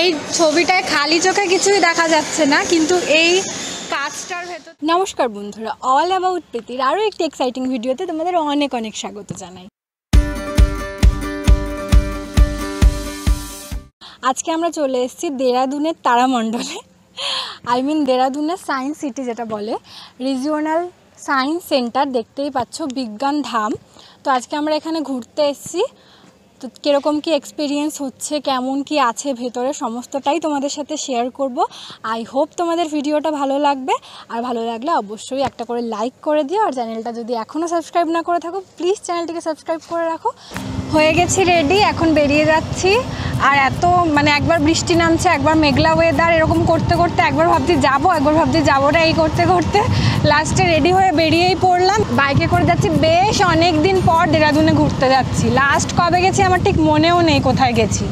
এই ছবিটায় খালি চোখে কিছুই দেখা যাচ্ছে না, কিন্তু এই কাজটার ভেতর। নমস্কার বন্ধুরা, অল অ্যাবাউট প্রীতির আরও একটি এক্সাইটিং ভিডিওতে তোমাদের অনেক অনেক স্বাগত জানাই। আজকে আমরা চলে এসেছি দেরাদুনের তারামণ্ডলে, দেরাদুনের সায়েন্স সিটি যেটা বলে, রিজিওনাল সায়েন্স সেন্টার। দেখতেই পাচ্ছ বিজ্ঞান ধাম। তো আজকে আমরা এখানে ঘুরতে এসেছি। তো কীরকম কী এক্সপিরিয়েন্স হচ্ছে, কেমন কি আছে ভেতরে, সমস্তটাই তোমাদের সাথে শেয়ার করব। আই হোপ তোমাদের ভিডিওটা ভালো লাগবে, আর ভালো লাগলে অবশ্যই একটা করে লাইক করে দিও, আর চ্যানেলটা যদি এখনও সাবস্ক্রাইব না করে থাকো প্লিজ চ্যানেলটিকে সাবস্ক্রাইব করে রাখো। হয়ে গেছি রেডি, এখন বেরিয়ে যাচ্ছি। আর এত একবার বৃষ্টি নামছে, একবার মেঘলা ওয়েদার, এরকম করতে করতে একবার ভাবছি যাবো, একবার ভাবছি যাবো না, এই করতে করতে লাস্টে রেডি হয়ে বেরিয়েই পড়লাম। বাইকে করে যাচ্ছি, বেশ অনেক দিন পর দেরাদুনে ঘুরতে যাচ্ছি। লাস্ট কবে গেছি আমার ঠিক মনেও নেই কোথায় গেছি।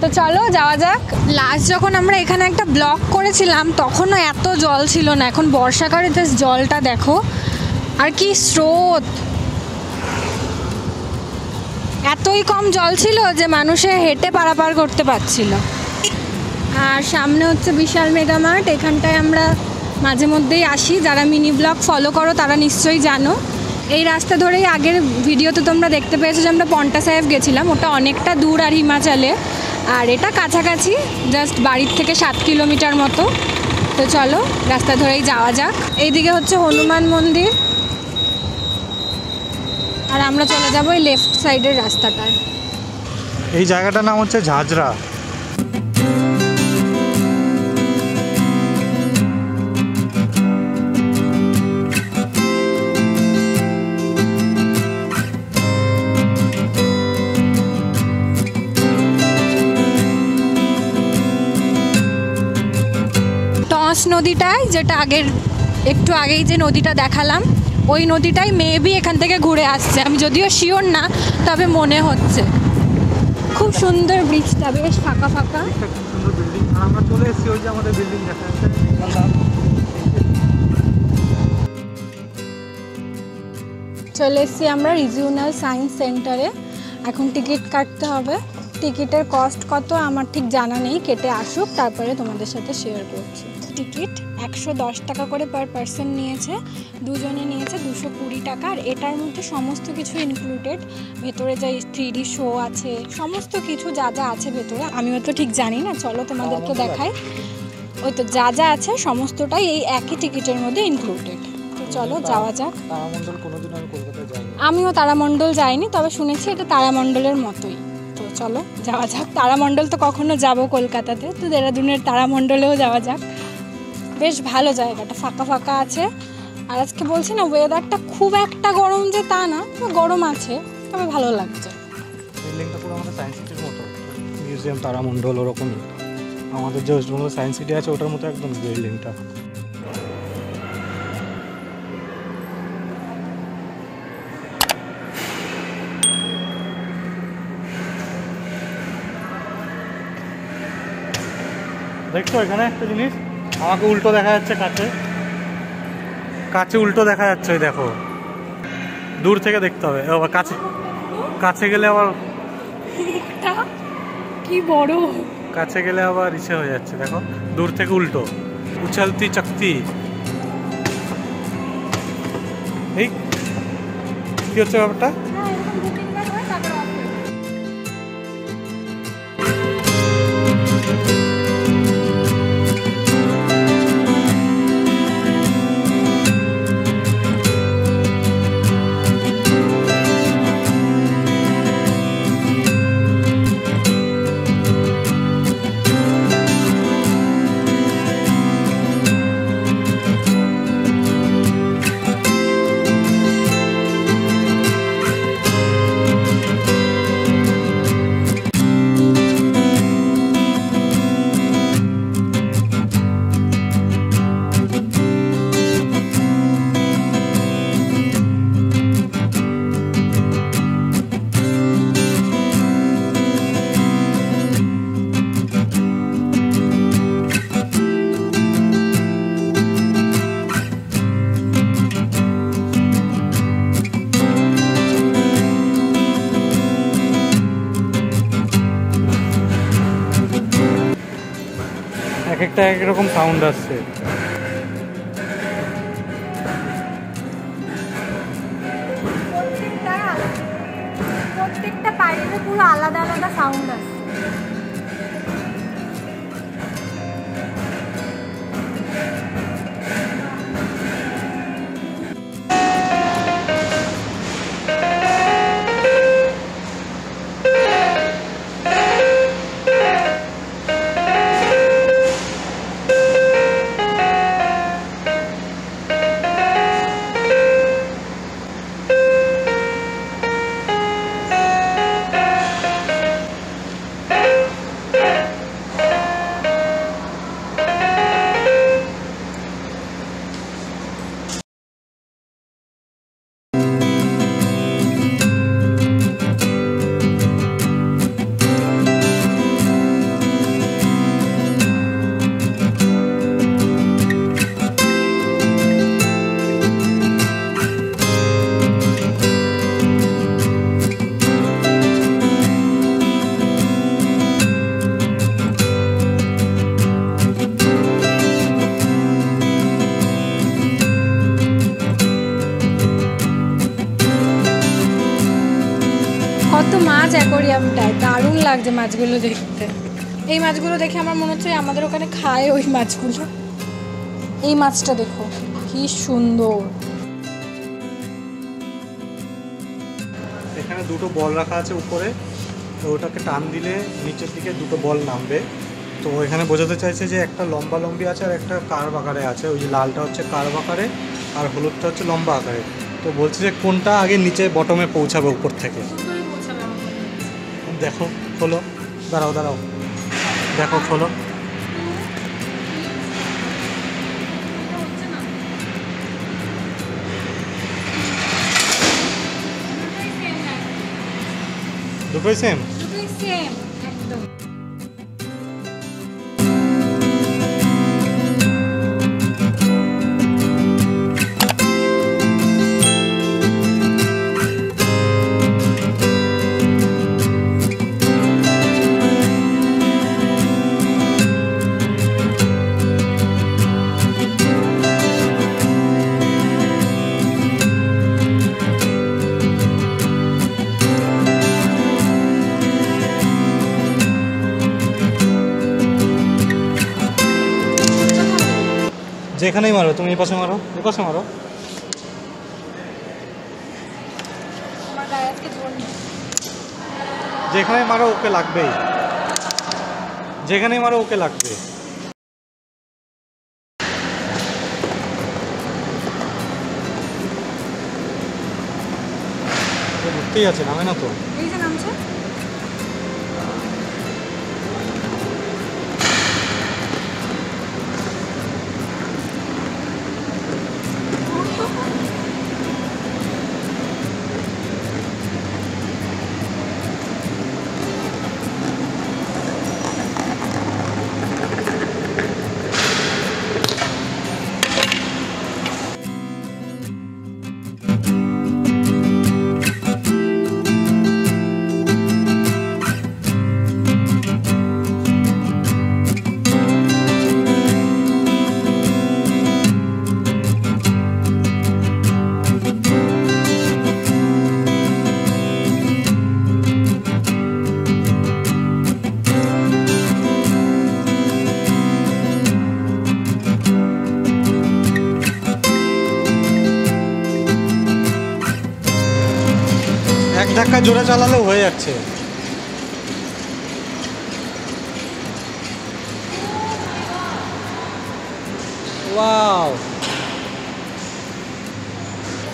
তো চলো যাওয়া যাক। লাস্ট যখন আমরা এখানে একটা ব্লগ করেছিলাম তখনও এত জল ছিল না, এখন বর্ষাকালে জাস্ট জলটা দেখো, আর কি স্রোত। এতই কম জল ছিল যে মানুষে হেঁটে পারাপার করতে পারছিল। আর সামনে হচ্ছে বিশাল মেগা মার্ট। এখানটায় আমরা মাঝে মধ্যেই আসি, যারা মিনি ব্লগ ফলো করো তারা নিশ্চয়ই জানো। এই রাস্তা ধরেই আগের ভিডিওতে তোমরা দেখতে পেয়েছো যে আমরা পন্টা সাহেব গেছিলাম, ওটা অনেকটা দূর আর হিমাচলে, আর এটা কাছাকাছি, জাস্ট বাড়ির থেকে 7 কিলোমিটার মতো। তো চলো রাস্তা ধরেই যাওয়া যাক। এইদিকে হচ্ছে হনুমান মন্দির, আর আমরা চলে যাবো এই লেফট সাইডের রাস্তাটায়। এই জায়গাটার নাম হচ্ছে ঝাঁঝরা। টস নদীটায়, যেটা একটু আগেই যে নদীটা দেখালাম, ওই নদীটাই মেবি এখান থেকে ঘুরে আসছে। আমি যদিও শিওর না, তবে মনে হচ্ছে। খুব সুন্দর ব্রিজটা, বেশ ফাঁকা ফাঁকা। আমরা চলে এসেছি, ওই যে আমাদের বিল্ডিং দেখা যাচ্ছে। চলে এসেছি আমরা রিজিওনাল সায়েন্স সেন্টারে। এখন টিকিট কাটতে হবে। টিকিটের কস্ট কত আমার ঠিক জানা নেই, কেটে আসুক তারপরে তোমাদের সাথে শেয়ার করছি। টিকিট 110 টাকা করে পার পারসন নিয়েছে, দুজনে নিয়েছে 220 টাকা। আর এটার মধ্যে সমস্ত কিছু ইনক্লুডেড। ভেতরে যে 3D শো আছে, সমস্ত কিছু যা যা আছে ভেতরে, আমিও তো ঠিক জানি না, চলো তোমাদেরকে দেখাই। ওই তো যা যা আছে সমস্তটাই এই একই টিকিটের মধ্যে ইনক্লুডেড। তো চলো যাওয়া যাক। তারামণ্ডল কোনোদিন আমি কলকাতায় যাইনি। আমিও তারামণ্ডল যাইনি, তবে শুনেছি এটা তারামণ্ডলের মতোই। তো চলো যাওয়া যাক। তারামণ্ডল তো কখনো যাবো কলকাতাতে, তো দেরাদুনের তারামণ্ডলেও যাওয়া যাক। বেশ ভালো জায়গাটা, ফাঁকা ফাঁকা আছে। আর আজকে বলছি না, ওয়েদারটা খুব একটা গরম যে তা না, গরম আছে, তবে ভালো লাগছে। বিল্ডিংটা পুরো আমাদের সায়েন্স সিটির মতো, মিউজিয়াম তারামণ্ডল ওরকমই। আমাদের যে ওয়েস্টবেঙ্গল সায়েন্স সিটি আছে ওটার মতো একদম বিল্ডিংটা। দেখছো এখানে একটা জিনিস আমাকে উল্টো দেখা যাচ্ছে, কাছে উল্টো দেখা যাচ্ছে। ওই দেখো, দূর থেকে দেখতে হবে, কাছে গেলে আবার কি বড়, কাছে গেলে আবার ইসে হয়ে যাচ্ছে। দেখো দূর থেকে উল্টো, উছলতি চকতি। এই কি হচ্ছে ব্যাপারটা? একটা এক রকম সাউন্ড আসছে। প্রত্যেকটা পাইপে পুরো আলাদা আলাদা সাউন্ড আসছে। কত মাছ অ্যাকোরিয়ামটায়, দারুণ লাগছে মাছগুলো দেখতে। এই মাছগুলো দেখে আমার মনে হচ্ছে আমাদের ওখানে খায় ওই মাছগুলো। এই মাছটা দেখো কি সুন্দর। এখানে দুটো বল রাখা আছে উপরে, তো ওটাকে টান দিলে নিচের দিকে দুটো বল নামবে। তো এখানে বোঝাতে চাইছে যে একটা লম্বা লম্বি আছে আর একটা কার্ভ আকারে আছে। ওই যে লালটা হচ্ছে কার্ভ আকারে আর হলুদটা হচ্ছে লম্বা আকারে। তো বলছে যে কোনটা আগে নিচে বটমে পৌঁছাবে উপর থেকে। দেখো খোলো, দাঁড়াও দাঁড়াও, দেখো খোলো। দুটোই সেম। একদম। যেখানেই মারো, তুমি এই পাশে মারো, ওই পাশে মারো। যেখানে মারো ওকে লাগবেই, যেখানেই মারো ওকে লাগবে। ঘুরতেই আছে, নামে না তো। এই যে নামছে। এক ধাক্কা জোরে চালালেও হয়ে যাচ্ছে। ওয়াও,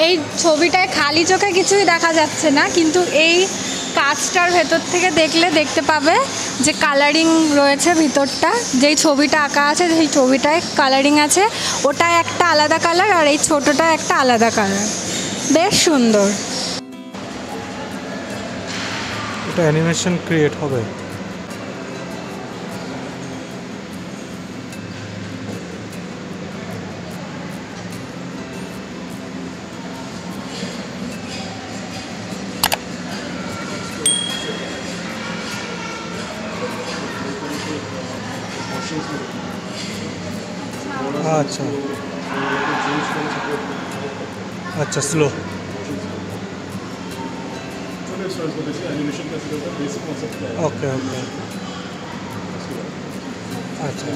এই ছবিটায় খালি চোখে কিছুই দেখা যাচ্ছে না, কিন্তু এই কাঁচটার ভেতর থেকে দেখলে দেখতে পাবে যে কালারিং রয়েছে ভিতরটা। যেই ছবিটা আঁকা আছে সেই ছবিটায় কালারিং আছে, ওটা একটা আলাদা কালার আর এই ছোটোটা একটা আলাদা কালার। বেশ সুন্দর। এটা অ্যানিমেশন ক্রিয়েট হবে। अच्छा अच्छा स्लो ओके ओके अच्छा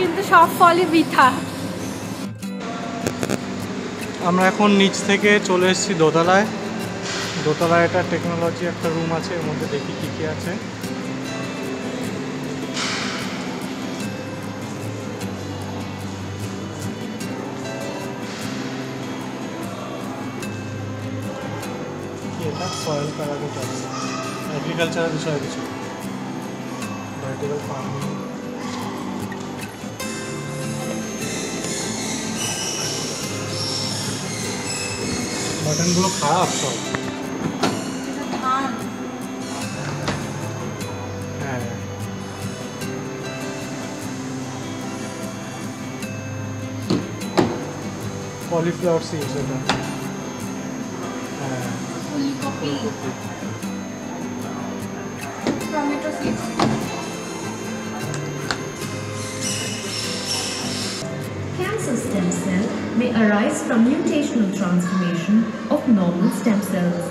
কিন্তু সব ফলই বৃথা। আমরা এখন নিচ থেকে চলে এসেছি দোতলায়। দোতলায় একটা টেকনোলজি একটা রুম আছে, এর মধ্যে দেখি কী কী আছে। এটা সয়েল প্যারামিটার, এগ্রিকালচারের বিষয়ে কিছু, ভার্টিক্যাল ফার্মিং। বাটনগুলো খারাপ সব। হ্যাঁ কলিফ্লাওয়ার সিডস এটা। হ্যাঁ ফুলকপি, tomato seeds. Cancer stem cell may arise from mutational transformation of normal stem cells.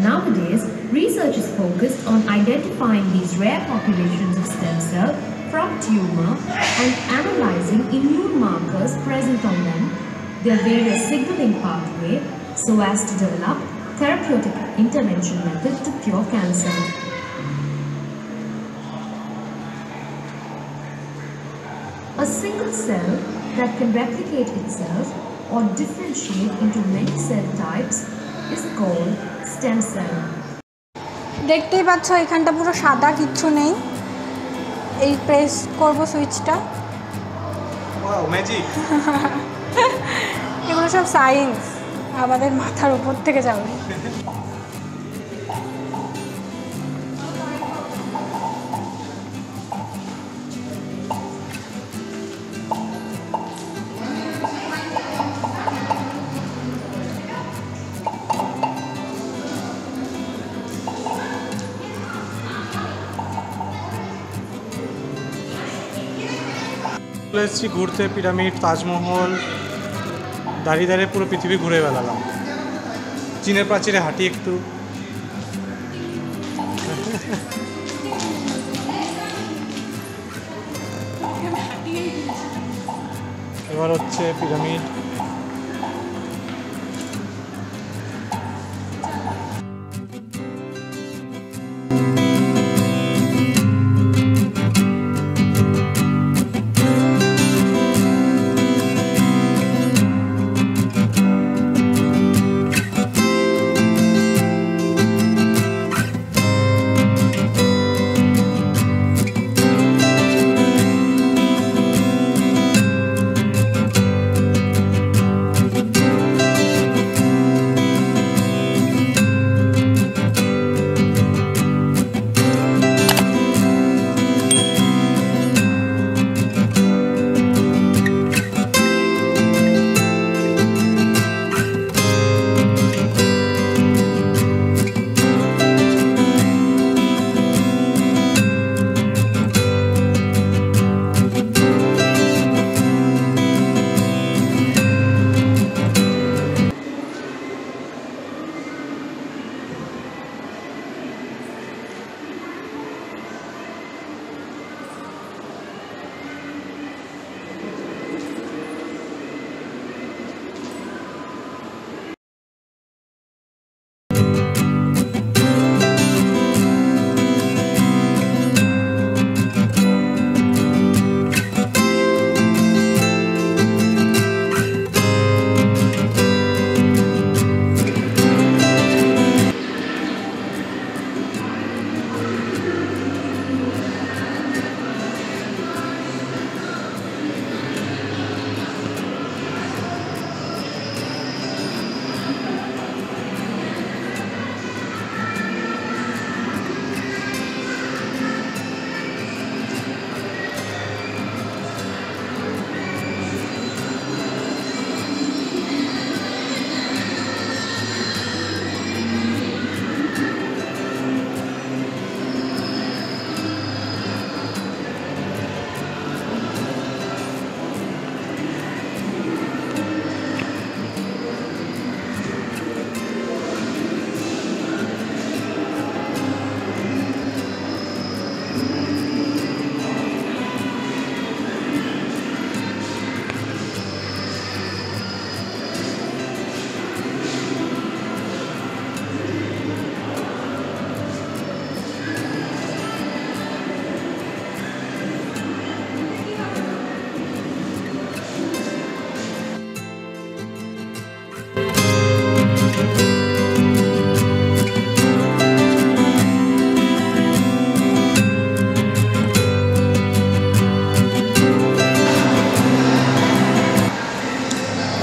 Nowadays, research is focused on identifying these rare populations of stem cell from tumor and analyzing immune markers present on them, their various signaling pathway, so as to develop therapeutic intervention methods to cure cancer. A single cell that can replicate itself or differentiate into many cell types is called stem cell. দেখতেই পাচ্ছ এখানটা পুরো সাদা, কিচ্ছু নেই। এই press করব সুইচটা, ওয়াও ম্যাজিক। এগুলো সব সায়েন্স, আমাদের মাথার উপর থেকে যাবে। এসেছি ঘুরতে, পিরামিড, তাজমহল, দাঁড়িয়ে দাঁড়িয়ে পুরো পৃথিবী ঘুরে বেড়ালাম। চীনের প্রাচীরে হাঁটি একটু। এবার হচ্ছে পিরামিড।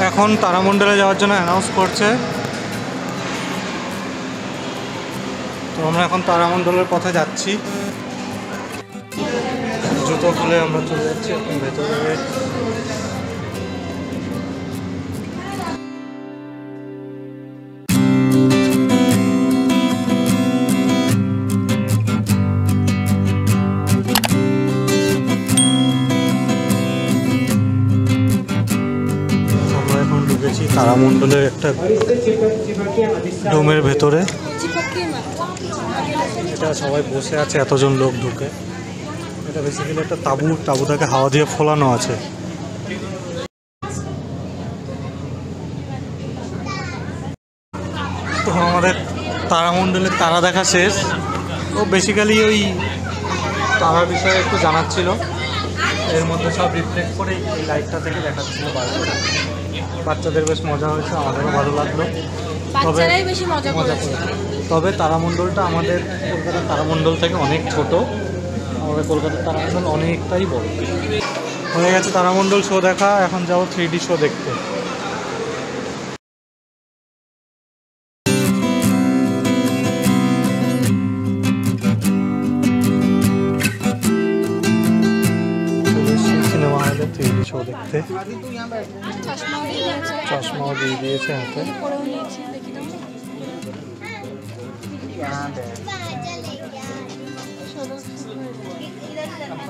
এখন তারামণ্ডলে যাওয়ার জন্য অ্যানাউন্স করছে। তো আমরা এখন তারামণ্ডলের পথে যাচ্ছি। জুতো খুলে আমরা চলে যাচ্ছি এখন ভেতরে। আমরা এখন ঢুকেছি তারামণ্ডলের একটা ডোমের ভেতরে। এটা সবাই বসে আছে, এতজন লোক ঢুকে। এটা বেসিক্যালি একটা তাঁবুটাকে হাওয়া দিয়ে ফোলানো আছে। তো আমাদের তারামণ্ডলের তারা দেখা শেষ। ও বেসিক্যালি ওই তারার বিষয়ে একটু জানাচ্ছিল, এর মধ্যে সব রিফ্লেক্ট করে এই লাইটটা থেকে দেখাচ্ছিল বাইরে। বাচ্চাদের বেশ মজা হয়েছে, আমাদেরও ভালো লাগলো। তবে মজা করেছে। তবে তারামণ্ডলটা আমাদের কলকাতার তারামণ্ডল থেকে অনেক ছোট। আমাদের কলকাতার তারামণ্ডল অনেকটাই বড়। হয়ে গেছে তারামণ্ডল শো দেখা, এখন যাবো 3D শো দেখতে। সিনেমা হলে 3D শো দেখতে। চশমাও দিয়ে দিয়েছে হাতে।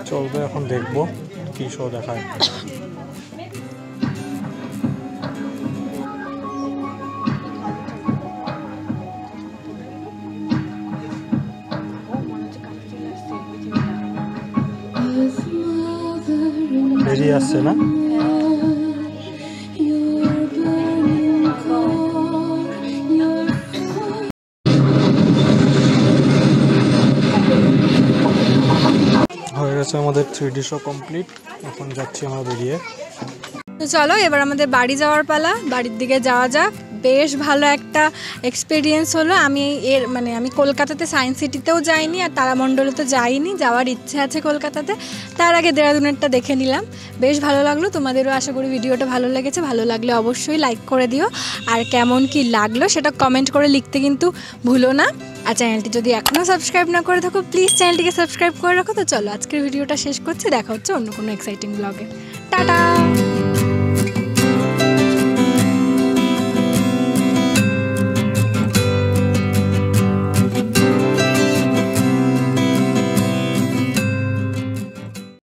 চলবে, এখন দেখবো কি শো দেখায়। বেরিয়ে আসছে না? হয়ে গেছে আমাদের 3D শো কমপ্লিট। এখন যাচ্ছি আমরা বেরিয়ে। তো চলো এবার আমাদের বাড়ি যাওয়ার পালা, বাড়ির দিকে যাওয়া যাক। বেশ ভালো একটা এক্সপিরিয়েন্স হলো। আমি কলকাতাতে সায়েন্স সিটিতেও যাইনি আর তারামণ্ডলে তো যাইনি, যাওয়ার ইচ্ছে আছে কলকাতাতে। তার আগে দেরাদুনেরটা দেখে নিলাম, বেশ ভালো লাগলো। তোমাদেরও আশা করি ভিডিওটা ভালো লেগেছে। ভালো লাগলে অবশ্যই লাইক করে দিও, আর কেমন কি লাগলো সেটা কমেন্ট করে লিখতে কিন্তু ভুলো না। আর চ্যানেলটি যদি এখনও সাবস্ক্রাইব না করে থাকো প্লিজ চ্যানেলটিকে সাবস্ক্রাইব করে রাখো। তো চলো আজকের ভিডিওটা শেষ করছি, দেখা হচ্ছে অন্য কোনো এক্সাইটিং ব্লগে। টাটা।